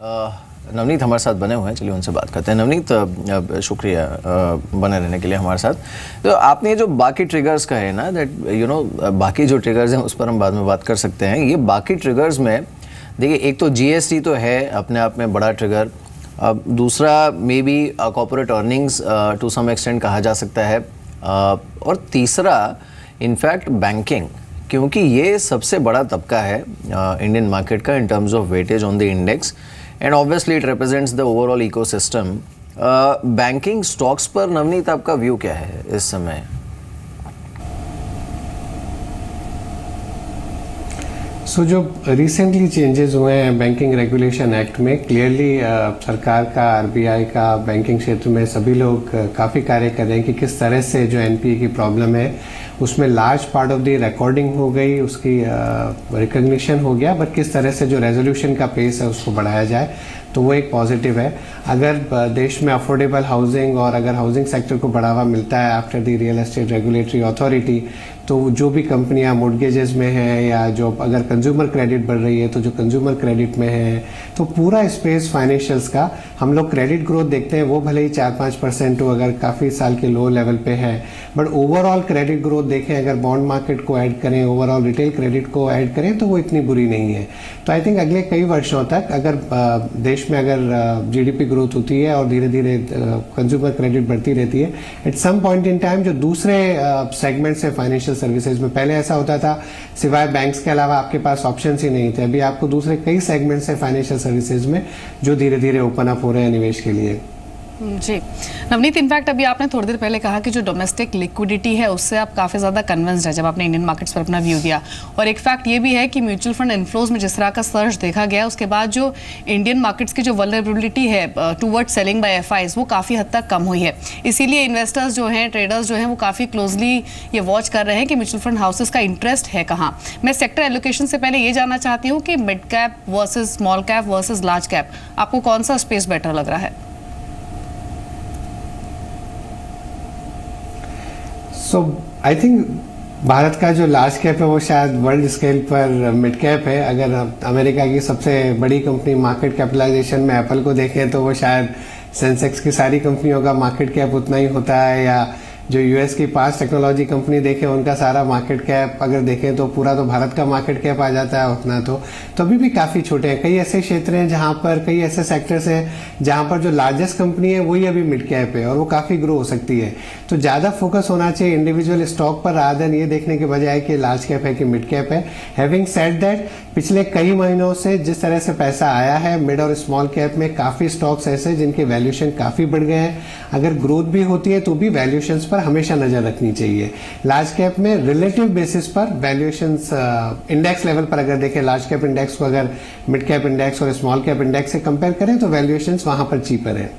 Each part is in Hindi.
नवनीत हमारे साथ बने हुए हैं, चलिए उनसे बात करते हैं। नवनीत, शुक्रिया बने रहने के लिए हमारे साथ। तो आपने जो बाकी ट्रिगर्स कहे ना, दैट बाकी जो ट्रिगर्स हैं उस पर हम बाद में बात कर सकते हैं। ये बाकी ट्रिगर्स में देखिए, एक तो जीएसटी तो है अपने आप में बड़ा ट्रिगर, दूसरा maybe corporate earnings to some extent कहा जा सकता है, और तीसरा इनफैक्ट बैंकिंग, क्योंकि ये सबसे बड़ा तबका है इंडियन मार्केट का in terms of weightage on the index, and obviously it represents the overall ecosystem. Banking stocks पर नवनीत आपका व्यू क्या है इस समय? जो रिसेंटली चेंजेस हुए हैं बैंकिंग रेगुलेशन एक्ट में, क्लियरली सरकार का, आरबीआई का, बैंकिंग क्षेत्र में सभी लोग काफ़ी कार्य कर रहे हैं कि किस तरह से जो एनपीए की प्रॉब्लम है उसमें large part of the recording हो गई, उसकी रिकग्निशन हो गया, बट किस तरह से जो रेजोल्यूशन का पेस है उसको बढ़ाया जाए, तो वो एक पॉजिटिव है। अगर देश में अफोर्डेबल हाउसिंग और अगर हाउसिंग सेक्टर को बढ़ावा मिलता है after the real estate regulatory authority, तो जो भी कंपनियां मोर्गेजेस में हैं या जो अगर कंज्यूमर क्रेडिट बढ़ रही है तो जो कंज्यूमर क्रेडिट में है, तो पूरा स्पेस फाइनेंशियल्स का हम लोग क्रेडिट ग्रोथ देखते हैं, वो भले ही 4-5% हो, अगर काफ़ी साल के लो लेवल पे है, बट ओवरऑल क्रेडिट ग्रोथ देखें, अगर बॉन्ड मार्केट को ऐड करें, ओवरऑल रिटेल क्रेडिट को ऐड करें, तो वो इतनी बुरी नहीं है। तो आई थिंक अगले कई वर्षों तक अगर देश में अगर जीडीपी ग्रोथ होती है और धीरे धीरे कंज्यूमर क्रेडिट बढ़ती रहती है, at some point in time जो दूसरे सेगमेंट्स है फाइनेंशियल सर्विसेज में, पहले ऐसा होता था सिवाय बैंक्स के अलावा आपके पास ऑप्शंस ही नहीं थे, अभी आपको दूसरे कई सेगमेंट्स है फाइनेंशियल सर्विसेज में जो धीरे धीरे ओपन अप हो रहे हैं निवेश के लिए। जी नवनीत, इनफैक्ट अभी आपने थोड़ी देर पहले कहा कि जो डोमेस्टिक लिक्विडिटी है उससे आप काफ़ी ज़्यादा कन्विंस्ड है जब आपने इंडियन मार्केट्स पर अपना व्यू दिया, और एक फैक्ट ये भी है कि म्यूचुअल फंड इनफ्लोज में जिस तरह का सर्ज देखा गया उसके बाद जो इंडियन मार्केट्स की जो वल्नरेबिलिटी है टूवर्ड सेलिंग बाय एफआईज वो काफ़ी हद तक कम हुई है। इसीलिए इन्वेस्टर्स जो हैं, ट्रेडर्स जो हैं, वो काफ़ी क्लोजली ये वॉच कर रहे हैं कि म्यूचुअल फंड हाउसेस का इंटरेस्ट है कहाँ। मैं सेक्टर एलोकेशन से पहले ये जानना चाहती हूँ कि mid cap versus small cap versus large cap, आपको कौन सा स्पेस बेटर लग रहा है? सो आई थिंक भारत का जो लार्ज कैप है वो शायद वर्ल्ड स्केल पर मिड कैप है। अगर अमेरिका की सबसे बड़ी कंपनी मार्केट कैपिटलाइजेशन में एप्पल को देखें तो वो शायद सेंसेक्स की सारी कंपनियों का मार्केट कैप उतना ही होता है, या जो यूएस की 5 टेक्नोलॉजी कंपनी देखें उनका सारा मार्केट कैप अगर देखें तो पूरा तो भारत का मार्केट कैप आ जाता है उतना। तो अभी भी काफ़ी छोटे हैं। कई ऐसे क्षेत्र हैं जहां पर, कई ऐसे सेक्टर्स हैं जहां पर जो लार्जेस्ट कंपनी है वही अभी मिड कैप है और वो काफ़ी ग्रो हो सकती है। तो ज़्यादा फोकस होना चाहिए इंडिविजुअल स्टॉक पर rather than ये देखने के बजाय कि लार्ज कैप है कि मिड कैप है। हैविंग सेड दैट, पिछले कई महीनों से जिस तरह से पैसा आया है मिड और स्मॉल कैप में, काफ़ी स्टॉक्स ऐसे जिनके वैल्यूएशन काफ़ी बढ़ गए हैं। अगर ग्रोथ भी होती है तो भी वैल्यूएशंस पर हमेशा नजर रखनी चाहिए। लार्ज कैप में रिलेटिव बेसिस पर वैल्यूएशंस इंडेक्स लेवल पर अगर देखें, लार्ज कैप इंडेक्स को अगर मिड कैप इंडेक्स और स्मॉल कैप इंडेक्स से कंपेयर करें तो वैल्यूएशंस वहां पर चीपर है।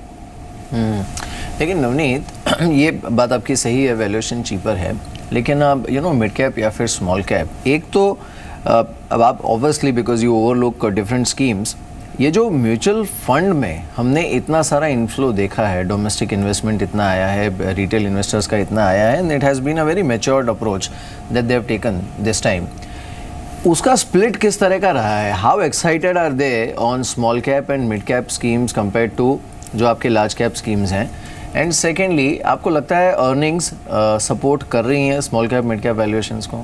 लेकिन नवनीत, ये बात आपकी सही है, वैल्यूएशन चीपर है, लेकिन अब मिड कैप या फिर स्मॉल कैप, एक तो अब आप obviously because you overlook different schemes, ये जो म्यूचुअल फंड में हमने इतना सारा इन्फ्लो देखा है, डोमेस्टिक इन्वेस्टमेंट इतना आया है, रिटेल इन्वेस्टर्स का इतना आया है, and it has been a very matured approach that they have taken this time. उसका स्प्लिट किस तरह का रहा है? How excited are they on small cap and mid cap schemes compared to जो आपके लार्ज कैप स्कीम्स हैं? एंड सेकेंडली, आपको लगता है अर्निंग्स सपोर्ट कर रही हैं small cap mid cap valuations को?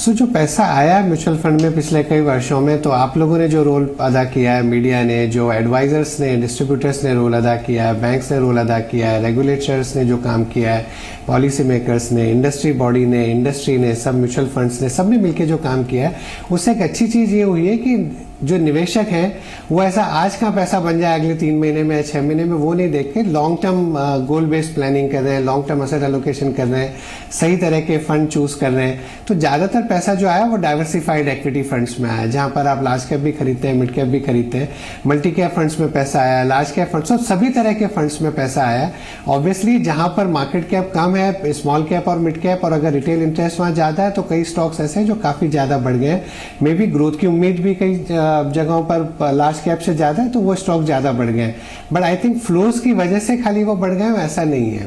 जो पैसा आया म्यूचुअल फंड में पिछले कई वर्षों में, तो आप लोगों ने जो रोल अदा किया है, मीडिया ने, जो एडवाइजर्स ने, डिस्ट्रीब्यूटर्स ने रोल अदा किया है, बैंक्स ने रोल अदा किया है, रेगुलेटर्स ने जो काम किया है, पॉलिसी मेकर्स ने, इंडस्ट्री बॉडी ने, इंडस्ट्री ने, सब म्यूचुअल फंड्स ने, सब ने मिलकर जो काम किया है, उससे एक अच्छी चीज़ ये हुई है कि जो निवेशक हैं वो ऐसा आज का पैसा बन जाए अगले 3 महीने में या 6 महीने में, वो नहीं देख के long term goal based planning कर रहे हैं, लॉन्ग टर्म एसेट एलोकेशन कर रहे हैं, सही तरह के फंड चूज कर रहे हैं। तो ज़्यादातर पैसा जो आया वो डाइवर्सिफाइड एक्विटी फंड्स में आया, जहाँ पर आप लार्ज कैप भी खरीदते हैं, मिड कैप भी खरीदते हैं, मल्टी कैप फंड्स में पैसा आया, लार्ज कैप फंड्स, सभी तरह के फंड्स में पैसा आया। ऑब्वियसली जहाँ पर मार्केट कैप कम है, स्मॉल कैप और मिड कैप, और अगर रिटेल इंटरेस्ट वहाँ ज़्यादा है, तो कई स्टॉक्स ऐसे हैं जो काफ़ी ज़्यादा बढ़ गए हैं। मे बी ग्रोथ की उम्मीद भी कई जगहों पर लार्ज कैप से ज़्यादा है तो वो स्टॉक ज़्यादा बढ़ गए हैं, बट आई थिंक फ्लोज की वजह से खाली वो बढ़ गए, ऐसा नहीं है।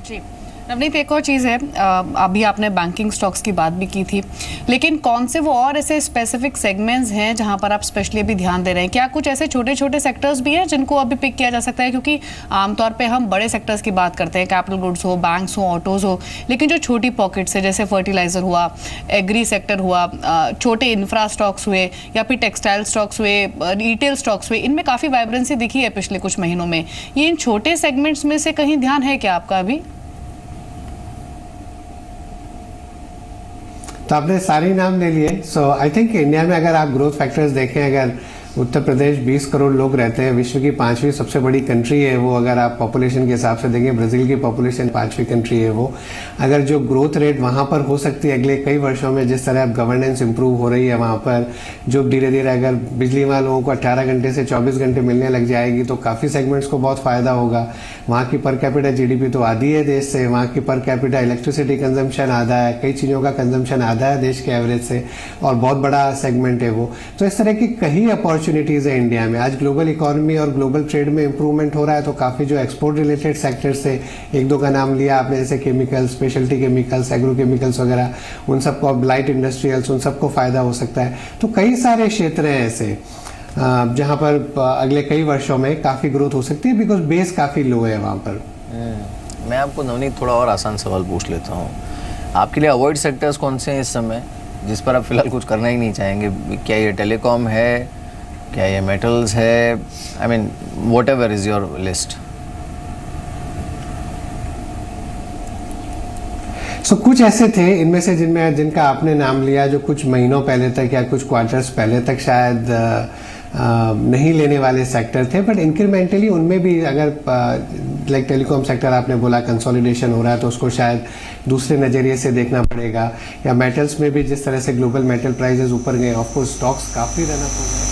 जी नवनीत, एक और चीज़ है, अभी आपने बैंकिंग स्टॉक्स की बात भी की थी, लेकिन कौन से वो और ऐसे स्पेसिफिक सेगमेंट्स हैं जहां पर आप स्पेशली अभी ध्यान दे रहे हैं? क्या कुछ ऐसे छोटे छोटे सेक्टर्स भी हैं जिनको अभी पिक किया जा सकता है? क्योंकि आमतौर पे हम बड़े सेक्टर्स की बात करते हैं, कैपिटल गुड्स हो, बैंक्स हो, ऑटोज हो, लेकिन जो छोटी पॉकेट्स है जैसे फर्टिलाइजर हुआ, एग्री सेक्टर हुआ, छोटे इंफ्रा स्टॉक्स हुए या फिर टेक्सटाइल स्टॉक्स हुए, रिटेल स्टॉक्स हुए, इनमें काफ़ी वाइब्रेंसी दिखी है पिछले कुछ महीनों में। ये इन छोटे सेगमेंट्स में से कहीं ध्यान है क्या आपका अभी? तो आपने सारे नाम ले लिए। सो आई थिंक इंडिया में अगर आप ग्रोथ फैक्टर्स देखें, अगर उत्तर प्रदेश 20 करोड़ लोग रहते हैं, विश्व की 5वीं सबसे बड़ी कंट्री है वो, अगर आप पॉपुलेशन के हिसाब से देखें, ब्राज़ील की पॉपुलेशन 5वीं कंट्री है वो। अगर जो ग्रोथ रेट वहाँ पर हो सकती है अगले कई वर्षों में, जिस तरह अब गवर्नेंस इंप्रूव हो रही है वहाँ पर, जो धीरे धीरे अगर बिजली वालों को 18 घंटे से 24 घंटे मिलने लग जाएगी तो काफ़ी सेगमेंट्स को बहुत फ़ायदा होगा। वहाँ की पर कैपिटा GDP तो आधी है देश से, वहाँ की पर कैपिटा इलेक्ट्रिसिटी कंजम्पशन आधा है, कई चीज़ों का कंजम्पशन आधा है देश के एवरेज से, और बहुत बड़ा सेगमेंट है वो। तो इस तरह की कई अपॉर्चुनिटीज़ है इंडिया में। आज ग्लोबल इकोनॉमी और ग्लोबल ट्रेड में इंप्रूवमेंट हो रहा है, तो काफ़ी जो एक्सपोर्ट रिलेटेड सेक्टर्स थे, एक दो का नाम लिया आपने, जैसे chemicals, speciality chemicals, agro chemicals वगैरह, उन सबको, लाइट इंडस्ट्रियल्स, उन सबको फ़ायदा हो सकता है। तो कई सारे क्षेत्र हैं ऐसे जहाँ पर अगले कई वर्षों में काफ़ी ग्रोथ हो सकती है, बिकॉज बेस काफ़ी लो है वहाँ पर। मैं आपको नवनीत थोड़ा और आसान सवाल पूछ लेता हूँ। आपके लिए अवॉइड सेक्टर्स कौन से हैं इस समय जिस पर आप फिलहाल कुछ करना ही नहीं चाहेंगे? क्या ये टेलीकॉम है, क्या ये मेटल्स है? I mean whatever is your list. So कुछ ऐसे थे इनमें से जिनका आपने नाम लिया, जो कुछ महीनों पहले तक या कुछ क्वार्टर्स पहले तक शायद नहीं लेने वाले सेक्टर थे, बट इंक्रीमेंटली उनमें भी अगर लाइक टेलीकॉम सेक्टर आपने बोला कंसोलिडेशन हो रहा है तो उसको शायद दूसरे नज़रिए से देखना पड़ेगा, या मेटल्स में भी जिस तरह से ग्लोबल मेटल प्राइजेस ऊपर गए, ऑफकोर्स स्टॉक्स काफ़ी रन अप हो गए।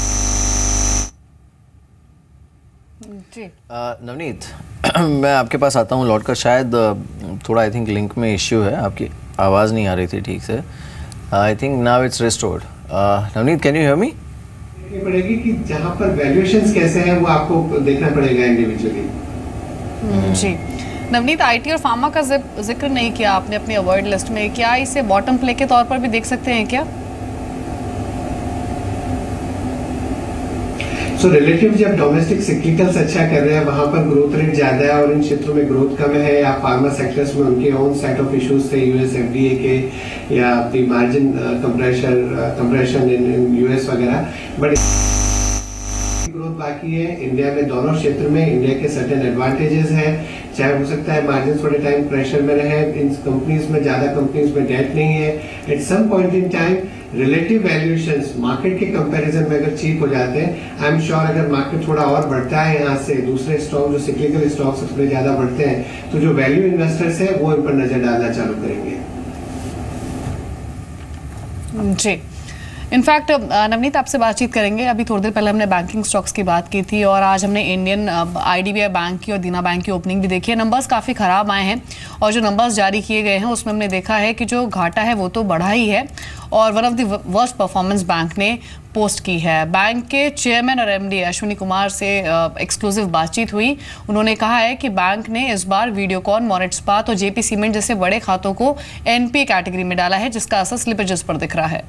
नवनीत, मैं आपके पास आता हूँ लौट कर। शायद थोड़ा आई थिंक लिंक में इश्यू है, आपकी आवाज़ नहीं आ रही थी ठीक से। I think now it's restored. Navneet, can you hear me? देखनी पड़ेगी कि जहाँ पर वैल्यूएशंस कैसे हैं वो आपको देखना पड़ेगा इंडिविजुअली। जी नवनीत, IT और फार्मा का जिक्र नहीं किया आपने अपनी अवॉइड लिस्ट में, क्या इसे बॉटम प्ले के तौर पर भी देख सकते हैं क्या? सो रिलेटिव जब डोमेस्टिक सिक्लिकल्स अच्छा कर रहे हैं, वहां पर ग्रोथ रेट ज्यादा है और इन क्षेत्रों में ग्रोथ कम है, या फार्मा सेक्टर्स में उनके ओन सेट ऑफ इश्यूज थे US FDA के, या the margin compression in US वगैरह, बट ग्रोथ बाकी है इंडिया में। दोनों क्षेत्र में इंडिया के सर्टेन एडवांटेजेस हैं, चाहे हो सकता है मार्जिन थोड़े टाइम प्रेशर में रहे, इन कंपनीज में, ज्यादा कंपनीज में डेट नहीं है। At some point in time relative valuations market के कंपैरिजन में अगर चीप हो जाते हैं, आई एम श्योर अगर मार्केट थोड़ा और बढ़ता है यहाँ से, दूसरे स्टॉक जो सिक्लिकल स्टॉक्स थोड़े ज्यादा बढ़ते हैं, तो जो वैल्यू इन्वेस्टर्स है वो इन पर नजर डालना चालू करेंगे। जी इनफैक्ट नवनीत, आपसे बातचीत करेंगे। अभी थोड़ी देर पहले हमने बैंकिंग स्टॉक्स की बात की थी और आज हमने इंडियन IDBI बैंक की और देना बैंक की ओपनिंग भी देखी है। नंबर्स काफ़ी ख़राब आए हैं और जो नंबर्स जारी किए गए हैं उसमें हमने देखा है कि जो घाटा है वो तो बढ़ा ही है और one of the worst performance bank ने पोस्ट की है। बैंक के चेयरमैन और MD अश्विनी कुमार से एक्सक्लूसिव बातचीत हुई। उन्होंने कहा है कि बैंक ने इस बार वीडियोकॉन, मॉरिट इस्पात और JP सीमेंट जैसे बड़े खातों को NPA कैटेगरी में डाला है, जिसका असर स्लिपेजेस पर दिख रहा है।